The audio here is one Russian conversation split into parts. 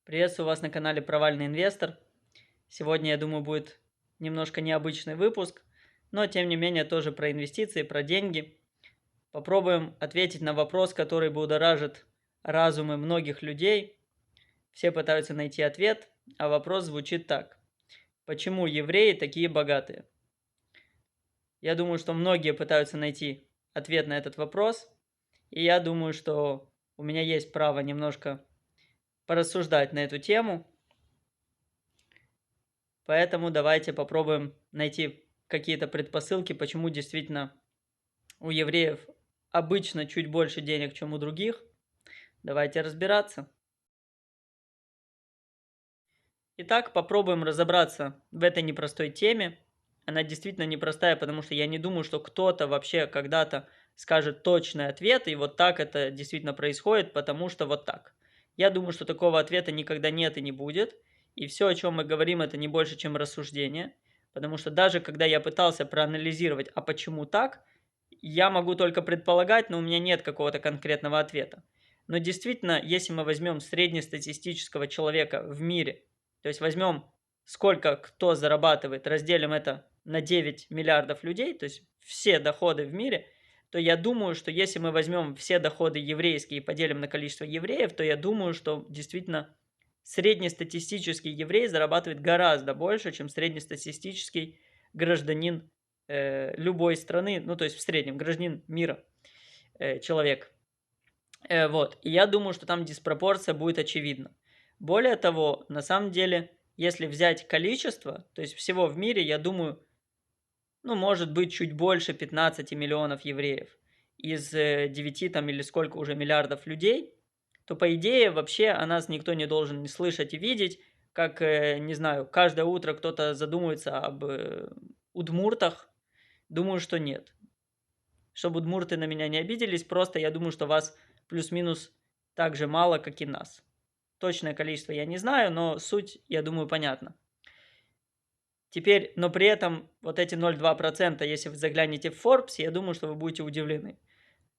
Приветствую вас на канале Провальный инвестор. Сегодня, я думаю, будет немножко необычный выпуск, но тем не менее тоже про инвестиции, про деньги. Попробуем ответить на вопрос, который будоражит разумы многих людей. Все пытаются найти ответ, а вопрос звучит так. Почему евреи такие богатые? Я думаю, что многие пытаются найти ответ на этот вопрос, и я думаю, что у меня есть право немножко порассуждать на эту тему. Поэтому давайте попробуем найти какие-то предпосылки, почему действительно у евреев обычно чуть больше денег, чем у других. Давайте разбираться. Итак, попробуем разобраться в этой непростой теме. Она действительно непростая, потому что я не думаю, что кто-то вообще когда-то скажет точный ответ, и вот так это действительно происходит, потому что вот так. Я думаю, что такого ответа никогда нет и не будет. И все, о чем мы говорим, это не больше, чем рассуждение. Потому что даже когда я пытался проанализировать, а почему так, я могу только предполагать, но у меня нет какого-то конкретного ответа. Но действительно, если мы возьмем среднестатистического человека в мире, то есть возьмем, сколько кто зарабатывает, разделим это на 9 миллиардов людей, то есть все доходы в мире, то я думаю, что если мы возьмем все доходы еврейские и поделим на количество евреев, то я думаю, что действительно среднестатистический еврей зарабатывает гораздо больше, чем среднестатистический гражданин любой страны, ну то есть в среднем гражданин мира, человек. Вот. И я думаю, что там диспропорция будет очевидна. Более того, на самом деле, если взять количество, то есть всего в мире, я думаю, ну, может быть, чуть больше 15 миллионов евреев из 9 там или сколько уже миллиардов людей, то, по идее, вообще о нас никто не должен не слышать и видеть, как, не знаю, каждое утро кто-то задумывается об удмуртах. Думаю, что нет. Чтобы удмурты на меня не обиделись, просто я думаю, что вас плюс-минус так же мало, как и нас. Точное количество я не знаю, но суть, я думаю, понятна. Теперь, но при этом вот эти 0,2%, если вы заглянете в Forbes, я думаю, что вы будете удивлены.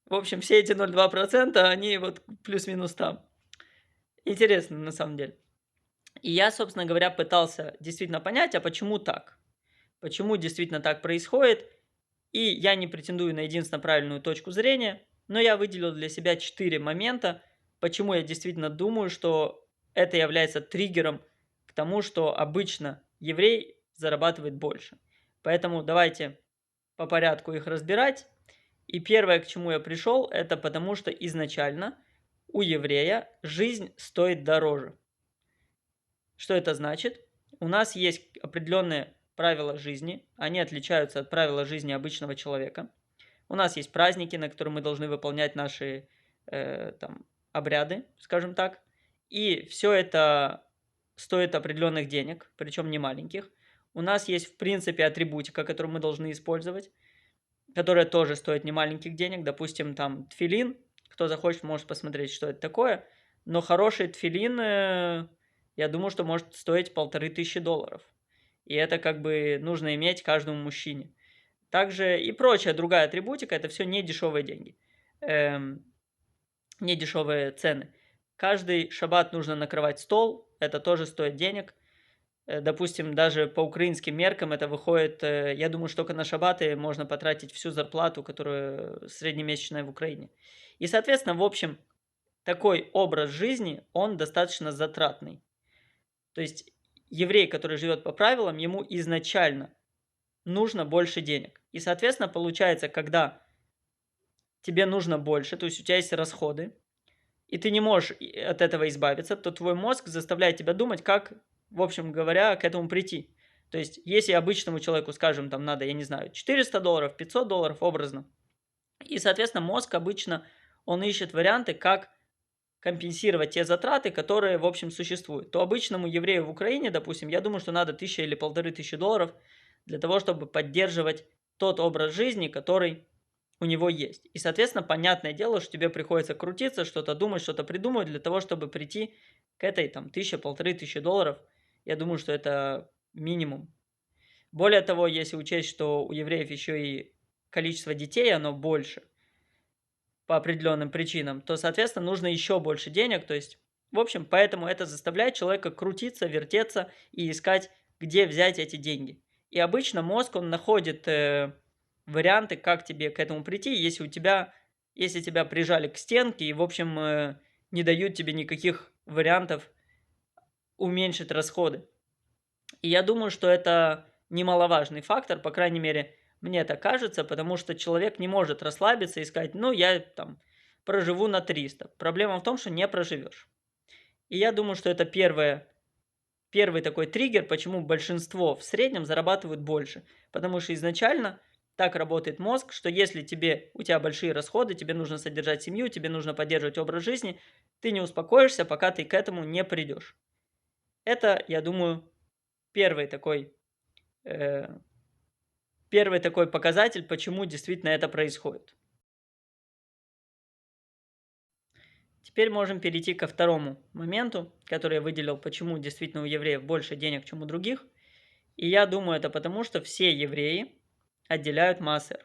В общем, все эти 0,2%, они вот плюс-минус там. Интересно, на самом деле. И я, собственно говоря, пытался действительно понять, а почему так? Почему действительно так происходит? И я не претендую на единственно правильную точку зрения, но я выделил для себя 4 момента, почему я действительно думаю, что это является триггером к тому, что обычно еврей зарабатывает больше. Поэтому давайте по порядку их разбирать. И первое, к чему я пришел, это потому, что изначально у еврея жизнь стоит дороже. Что это значит? У нас есть определенные правила жизни, они отличаются от правил жизни обычного человека. У нас есть праздники, на которые мы должны выполнять наши там, обряды, скажем так. И все это стоит определенных денег, причем не маленьких. У нас есть, в принципе, атрибутика, которую мы должны использовать, которая тоже стоит немаленьких денег. Допустим, там тфилин. Кто захочет, может посмотреть, что это такое. Но хороший тфилин, я думаю, что может стоить $1500. И это как бы нужно иметь каждому мужчине. Также и прочая другая атрибутика, это все не дешевые деньги, не дешевые цены. Каждый шаббат нужно накрывать стол, это тоже стоит денег. Допустим, даже по украинским меркам это выходит, я думаю, что только на шаббаты можно потратить всю зарплату, которая среднемесячная в Украине. И, соответственно, в общем, такой образ жизни, он достаточно затратный. То есть еврей, который живет по правилам, ему изначально нужно больше денег. И, соответственно, получается, когда тебе нужно больше, то есть у тебя есть расходы, и ты не можешь от этого избавиться, то твой мозг заставляет тебя думать, как, в общем говоря, к этому прийти. То есть, если обычному человеку, скажем, там надо, я не знаю, $400, $500 образно, и, соответственно, мозг обычно, он ищет варианты, как компенсировать те затраты, которые, в общем, существуют. То обычному еврею в Украине, допустим, я думаю, что надо 1000 или 1500 для того, чтобы поддерживать тот образ жизни, который у него есть. И, соответственно, понятное дело, что тебе приходится крутиться, что-то думать, что-то придумывать для того, чтобы прийти к этой там 1000-1500. Я думаю, что это минимум. Более того, если учесть, что у евреев еще и количество детей, оно больше по определенным причинам, то, соответственно, нужно еще больше денег. То есть В общем, поэтому это заставляет человека крутиться, вертеться и искать, где взять эти деньги. И обычно мозг, он находит варианты, как тебе к этому прийти, если тебя прижали к стенке и, в общем, не дают тебе никаких вариантов уменьшить расходы. И я думаю, что это немаловажный фактор, по крайней мере, мне так кажется, потому что человек не может расслабиться и сказать, ну, я там проживу на 300. Проблема в том, что не проживешь. И я думаю, что это первый такой триггер, почему большинство в среднем зарабатывают больше. Потому что изначально так работает мозг, что если у тебя большие расходы, тебе нужно содержать семью, тебе нужно поддерживать образ жизни, ты не успокоишься, пока ты к этому не придешь. Это, я думаю, первый такой, э, первый такой показатель, почему действительно это происходит. Теперь можем перейти ко второму моменту, который я выделил, почему действительно у евреев больше денег, чем у других. И я думаю, это потому, что все евреи отделяют маасер.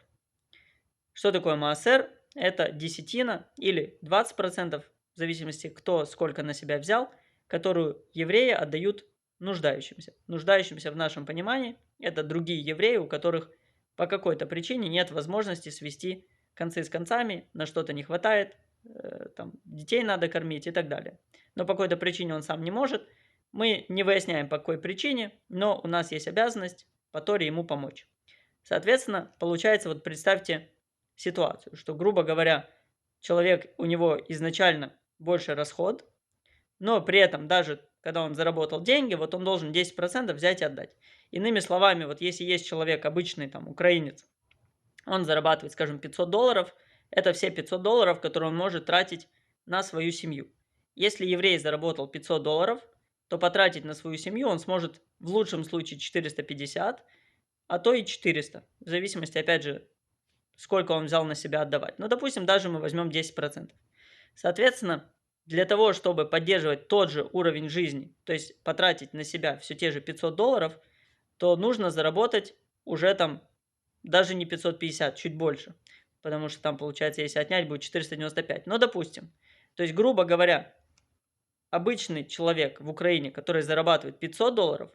Что такое маасер? Это десятина или 20%, в зависимости, кто сколько на себя взял, которую евреи отдают нуждающимся. Нуждающимся в нашем понимании это другие евреи, у которых по какой-то причине нет возможности свести концы с концами, на что-то не хватает, там, детей надо кормить и так далее. Но по какой-то причине он сам не может. Мы не выясняем, по какой причине, но у нас есть обязанность по Торе ему помочь. Соответственно, получается, вот представьте ситуацию, что, грубо говоря, у него изначально больше расход, но при этом даже когда он заработал деньги, вот он должен 10% взять и отдать. Иными словами, вот если есть человек обычный, там, украинец, он зарабатывает, скажем, $500, это все $500, которые он может тратить на свою семью. Если еврей заработал $500, то потратить на свою семью он сможет в лучшем случае 450, а то и 400, в зависимости, опять же, сколько он взял на себя отдавать. Ну, допустим, даже мы возьмем 10%. Соответственно, для того, чтобы поддерживать тот же уровень жизни, то есть потратить на себя все те же $500, то нужно заработать уже там даже не 550, чуть больше. Потому что там, получается, если отнять, будет 495. Но допустим. То есть, грубо говоря, обычный человек в Украине, который зарабатывает $500,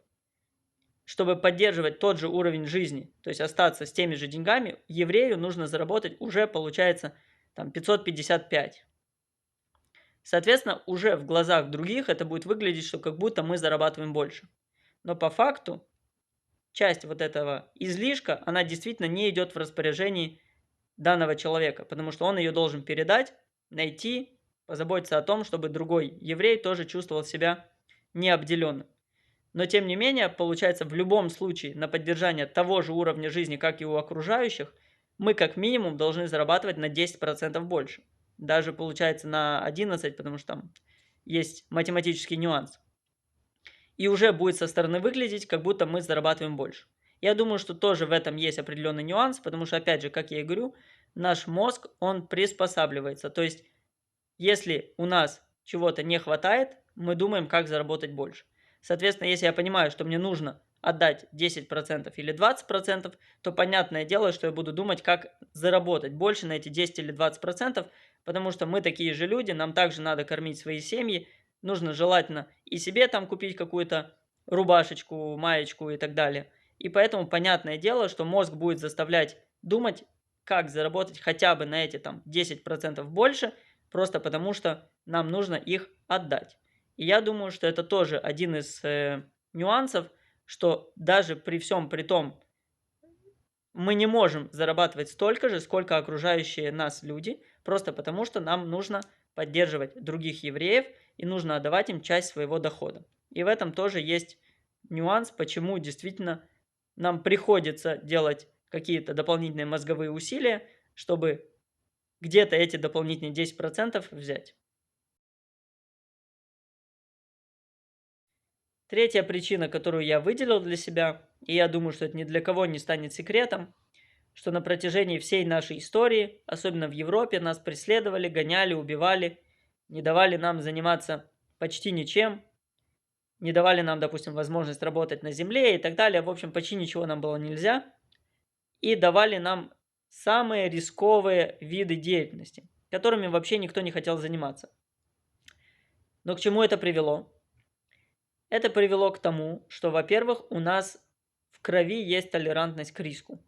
чтобы поддерживать тот же уровень жизни, то есть остаться с теми же деньгами, еврею нужно заработать уже, получается, там 555. Соответственно, уже в глазах других это будет выглядеть, что как будто мы зарабатываем больше. Но по факту часть вот этого излишка, она действительно не идет в распоряжении данного человека, потому что он ее должен передать, найти, позаботиться о том, чтобы другой еврей тоже чувствовал себя необделенным. Но тем не менее, получается, в любом случае на поддержание того же уровня жизни, как и у окружающих, мы как минимум должны зарабатывать на 10% больше. Даже получается на 11, потому что там есть математический нюанс. И уже будет со стороны выглядеть, как будто мы зарабатываем больше. Я думаю, что тоже в этом есть определенный нюанс, потому что, опять же, как я и говорю, наш мозг, он приспосабливается. То есть, если у нас чего-то не хватает, мы думаем, как заработать больше. Соответственно, если я понимаю, что мне нужно отдать 10% или 20%, то понятное дело, что я буду думать, как заработать больше на эти 10 или 20%, потому что мы такие же люди, нам также надо кормить свои семьи, нужно желательно и себе там купить какую-то рубашечку, маечку и так далее. И поэтому понятное дело, что мозг будет заставлять думать, как заработать хотя бы на эти там 10% больше, просто потому что нам нужно их отдать. И я думаю, что это тоже один из нюансов, что даже при всем при том, мы не можем зарабатывать столько же, сколько окружающие нас люди, просто потому что нам нужно поддерживать других евреев и нужно отдавать им часть своего дохода. И в этом тоже есть нюанс, почему действительно нам приходится делать какие-то дополнительные мозговые усилия, чтобы где-то эти дополнительные 10% взять. Третья причина, которую я выделил для себя, и я думаю, что это ни для кого не станет секретом, что на протяжении всей нашей истории, особенно в Европе, нас преследовали, гоняли, убивали, не давали нам заниматься почти ничем, не давали нам, допустим, возможность работать на земле и так далее. В общем, почти ничего нам было нельзя. И давали нам самые рисковые виды деятельности, которыми вообще никто не хотел заниматься. Но к чему это привело? Это привело к тому, что, во-первых, у нас в крови есть толерантность к риску.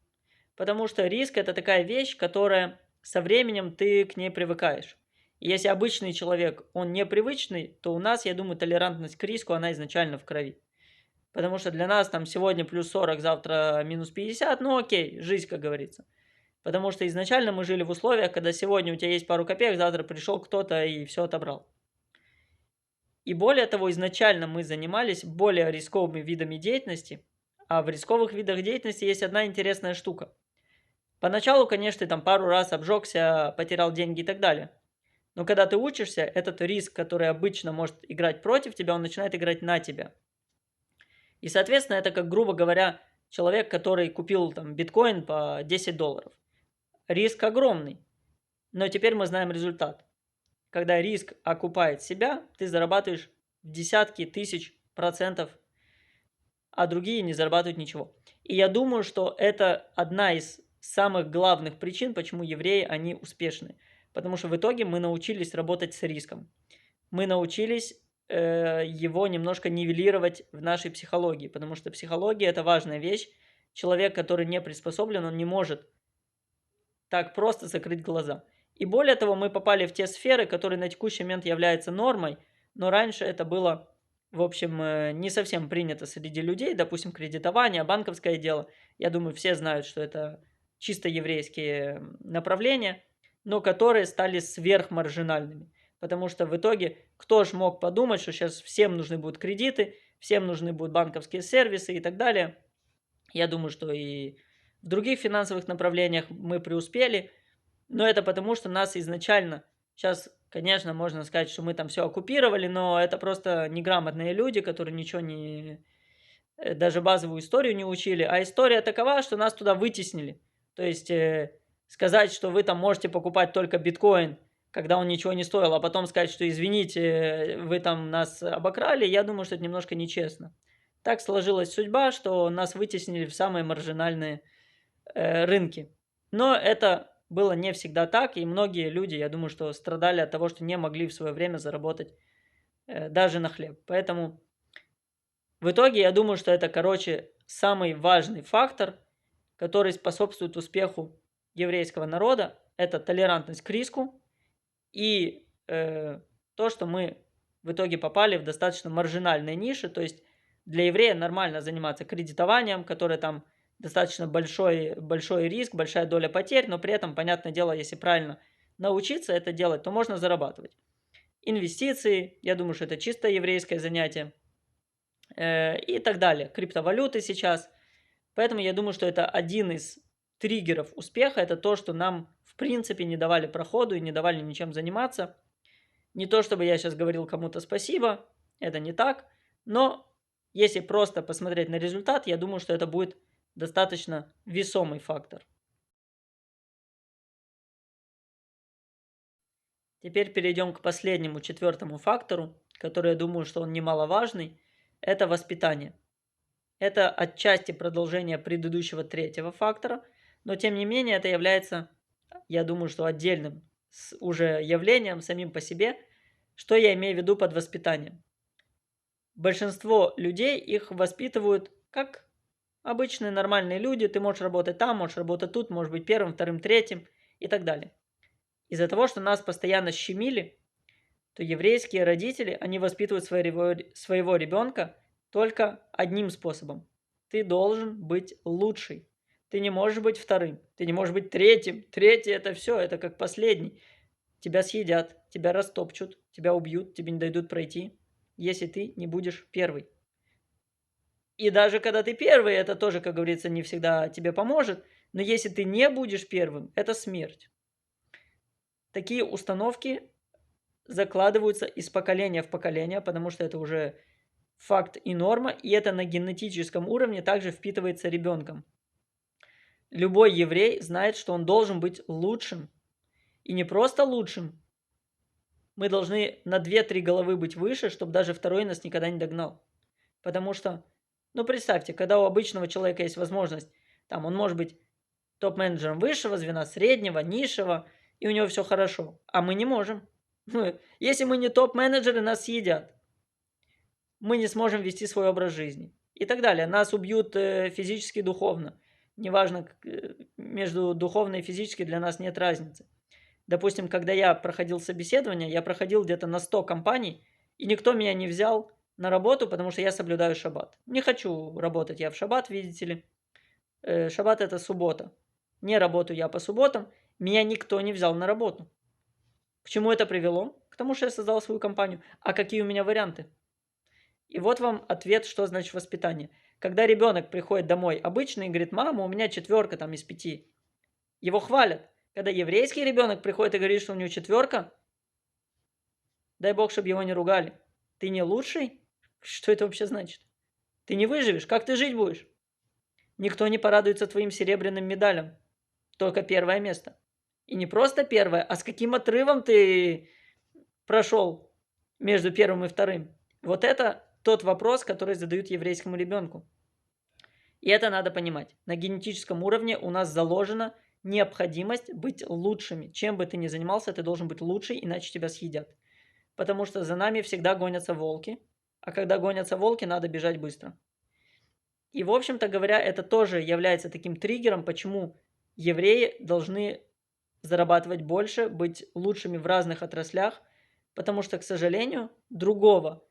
Потому что риск это такая вещь, которая со временем ты к ней привыкаешь. И если обычный человек, он непривычный, то у нас, я думаю, толерантность к риску, она изначально в крови. Потому что для нас там сегодня плюс 40, завтра минус 50, ну окей, жизнь, как говорится. Потому что изначально мы жили в условиях, когда сегодня у тебя есть пару копеек, завтра пришел кто-то и все отобрал. И более того, изначально мы занимались более рисковыми видами деятельности, а в рисковых видах деятельности есть одна интересная штука. Поначалу, конечно, ты там пару раз обжегся, потерял деньги и так далее. Но когда ты учишься, этот риск, который обычно может играть против тебя, он начинает играть на тебя. И, соответственно, это как, грубо говоря, человек, который купил там биткоин по 10 долларов. Риск огромный, но теперь мы знаем результат. Когда риск окупает себя, ты зарабатываешь в десятки тысяч процентов, а другие не зарабатывают ничего. И я думаю, что это одна из самых главных причин, почему евреи, они успешны. Потому что в итоге мы научились работать с риском. Мы научились его немножко нивелировать в нашей психологии, потому что психология это важная вещь. Человек, который не приспособлен, он не может так просто закрыть глаза. И более того, мы попали в те сферы, которые на текущий момент являются нормой, но раньше это было, в общем, не совсем принято среди людей, допустим, кредитование, банковское дело. Я думаю, все знают, что это чисто еврейские направления, но которые стали сверхмаржинальными. Потому что в итоге кто ж мог подумать, что сейчас всем нужны будут кредиты, всем нужны будут банковские сервисы и так далее. Я думаю, что и в других финансовых направлениях мы преуспели, но это потому, что нас изначально, сейчас, конечно, можно сказать, что мы там все оккупировали, но это просто неграмотные люди, которые ничего не, даже базовую историю не учили, а история такова, что нас туда вытеснили. То есть сказать, что вы там можете покупать только биткоин, когда он ничего не стоил, а потом сказать, что извините, вы там нас обокрали, я думаю, что это немножко нечестно. Так сложилась судьба, что нас вытеснили в самые маржинальные рынки. Но это было не всегда так, и многие люди, я думаю, что страдали от того, что не могли в свое время заработать даже на хлеб. Поэтому в итоге я думаю, что это, короче, самый важный фактор, который способствует успеху еврейского народа, это толерантность к риску и то, что мы в итоге попали в достаточно маржинальные ниши, то есть для еврея нормально заниматься кредитованием, которое там достаточно большой риск, большая доля потерь, но при этом, понятное дело, если правильно научиться это делать, то можно зарабатывать. Инвестиции, я думаю, что это чисто еврейское занятие и так далее. Криптовалюты сейчас. Поэтому я думаю, что это один из триггеров успеха, это то, что нам в принципе не давали проходу и не давали ничем заниматься. Не то, чтобы я сейчас говорил кому-то спасибо, это не так, но если просто посмотреть на результат, я думаю, что это будет достаточно весомый фактор. Теперь перейдем к последнему, четвертому фактору, который я думаю, что он немаловажный. Это воспитание. Это отчасти продолжение предыдущего третьего фактора, но тем не менее это является, я думаю, что отдельным уже явлением самим по себе. Что я имею в виду под воспитанием? Большинство людей их воспитывают как обычные нормальные люди. Ты можешь работать там, можешь работать тут, можешь быть первым, вторым, третьим и так далее. Из-за того, что нас постоянно щемили, то еврейские родители, они воспитывают своего ребенка только одним способом. Ты должен быть лучший. Ты не можешь быть вторым, ты не можешь быть третьим. Третий это все, это как последний. Тебя съедят, тебя растопчут, тебя убьют, тебе не дадут пройти, если ты не будешь первый. И даже когда ты первый, это тоже, как говорится, не всегда тебе поможет. Но если ты не будешь первым, это смерть. Такие установки закладываются из поколения в поколение, потому что это уже факт и норма, и это на генетическом уровне также впитывается ребенком. Любой еврей знает, что он должен быть лучшим. И не просто лучшим. Мы должны на 2-3 головы быть выше, чтобы даже второй нас никогда не догнал. Потому что, ну представьте, когда у обычного человека есть возможность, там он может быть топ-менеджером высшего звена, среднего, низшего, и у него все хорошо. А мы не можем. Если мы не топ-менеджеры, нас съедят. Мы не сможем вести свой образ жизни. И так далее. Нас убьют физически и духовно. Неважно, между духовно и физически для нас нет разницы. Допустим, когда я проходил собеседование, я проходил где-то на 100 компаний, и никто меня не взял на работу, потому что я соблюдаю шаббат. Не хочу работать я в шаббат, видите ли. Шаббат это суббота. Не работаю я по субботам, меня никто не взял на работу. К чему это привело? К тому, что я создал свою компанию. А какие у меня варианты? И вот вам ответ, что значит воспитание. Когда ребенок приходит домой обычно и говорит: мама, у меня 4 там из 5. Его хвалят. Когда еврейский ребенок приходит и говорит, что у него 4, дай бог, чтобы его не ругали. Ты не лучший? Что это вообще значит? Ты не выживешь, как ты жить будешь? Никто не порадуется твоим серебряным медалям. Только 1 место. И не просто 1, а с каким отрывом ты прошел между 1 и 2. Вот это тот вопрос, который задают еврейскому ребенку. И это надо понимать. На генетическом уровне у нас заложена необходимость быть лучшими. Чем бы ты ни занимался, ты должен быть лучший, иначе тебя съедят. Потому что за нами всегда гонятся волки. А когда гонятся волки, надо бежать быстро. И, в общем-то говоря, это тоже является таким триггером, почему евреи должны зарабатывать больше, быть лучшими в разных отраслях, потому что, к сожалению, другого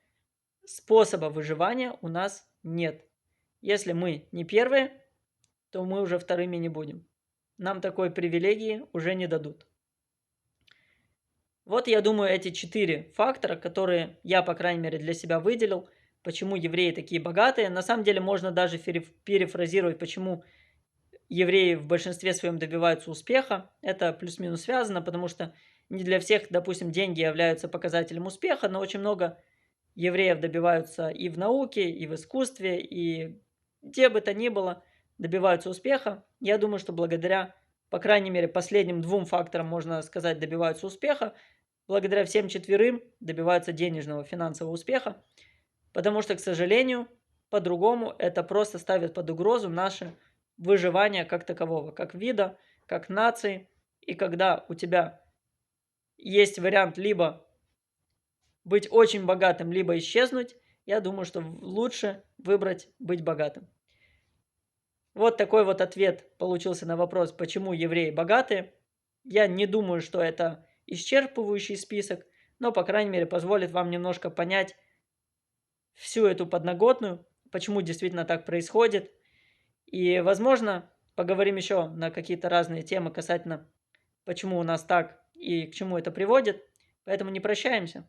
способа выживания у нас нет. Если мы не первые, то мы уже вторыми не будем. Нам такой привилегии уже не дадут. Вот, я думаю, эти 4 фактора, которые я, по крайней мере, для себя выделил, почему евреи такие богатые. На самом деле можно даже перефразировать, почему евреи в большинстве своем добиваются успеха. Это плюс-минус связано, потому что не для всех, допустим, деньги являются показателем успеха, но очень много евреев добиваются и в науке, и в искусстве, и где бы то ни было, добиваются успеха. Я думаю, что благодаря, по крайней мере, последним 2 факторам, можно сказать, добиваются успеха. Благодаря всем 4 добиваются денежного, финансового успеха. Потому что, к сожалению, по-другому это просто ставит под угрозу наше выживание как такового, как вида, как нации. И когда у тебя есть вариант либо быть очень богатым, либо исчезнуть, я думаю, что лучше выбрать быть богатым. Вот такой вот ответ получился на вопрос, почему евреи богатые. Я не думаю, что это исчерпывающий список, но, по крайней мере, позволит вам немножко понять всю эту подноготную, почему действительно так происходит. И, возможно, поговорим еще на какие-то разные темы касательно, почему у нас так и к чему это приводит. Поэтому не прощаемся.